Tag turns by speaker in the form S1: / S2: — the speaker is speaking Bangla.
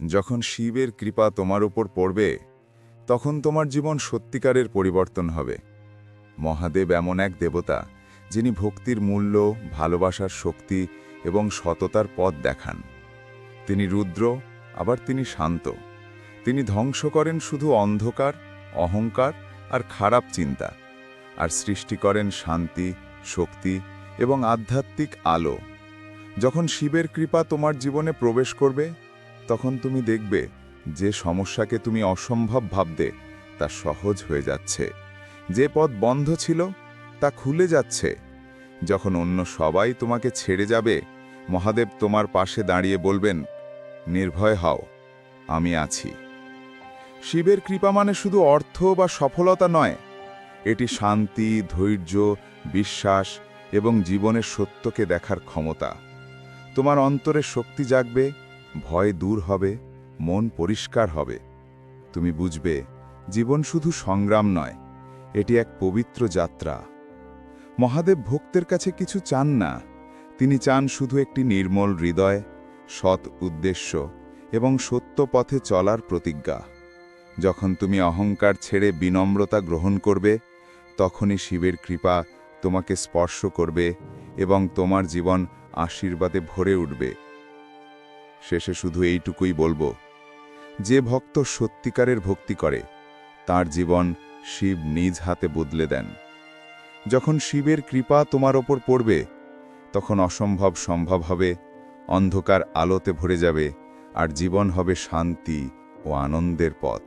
S1: যখন শিবের কৃপা তোমার উপর পড়বে তখন তোমার জীবন সত্যিকারের পরিবর্তন হবে। মহাদেব এমন এক দেবতা যিনি ভক্তির মূল্য, ভালোবাসার শক্তি এবং সততার পথ দেখান। তিনি রুদ্র, আবার তিনি শান্ত। তিনি ধ্বংস করেন শুধু অন্ধকার, অহংকার আর খারাপ চিন্তা, আর সৃষ্টি করেন শান্তি, শক্তি এবং আধ্যাত্মিক আলো। যখন শিবের কৃপা তোমার জীবনে প্রবেশ করবে তখন তুমি দেখবে যে সমস্যাকে তুমি অসম্ভব ভাবতে তা সহজ হয়ে যাচ্ছে। যে পথ বন্ধ ছিল তা খুলে যাচ্ছে। যখন অন্য সবাই তোমাকে ছেড়ে যাবে, মহাদেব তোমার পাশে দাঁড়িয়ে বলবেন, নির্ভয় হও, আমি আছি। শিবের কৃপা মানে শুধু অর্থ বা সফলতা নয়, এটি শান্তি, ধৈর্য, বিশ্বাস এবং জীবনের সত্যকে দেখার ক্ষমতা। তোমার অন্তরে শক্তি জাগবে, ভয় দূর হবে, মন পরিষ্কার হবে। তুমি বুঝবে জীবন শুধু সংগ্রাম নয়, এটি এক পবিত্র যাত্রা। মহাদেব ভক্তের কাছে কিছু চান না, তিনি চান শুধু একটি নির্মল হৃদয়, সৎ উদ্দেশ্য এবং সত্য পথে চলার প্রতিজ্ঞা। যখন তুমি অহংকার ছেড়ে বিনম্রতা গ্রহণ করবে, তখনই শিবের কৃপা তোমাকে স্পর্শ করবে এবং তোমার জীবন আশীর্বাদে ভরে উঠবে। শেষে শুধু এইটুকুই বলবো, যে ভক্ত সত্যিকারের ভক্তি করে তার জীবন শিব নিজ হাতে বদলে দেন। যখন শিবের কৃপা তোমার ওপর পড়বে তখন অসম্ভব সম্ভব হবে, অন্ধকার আলোতে ভরে যাবে, আর জীবন হবে শান্তি ও আনন্দের পথ।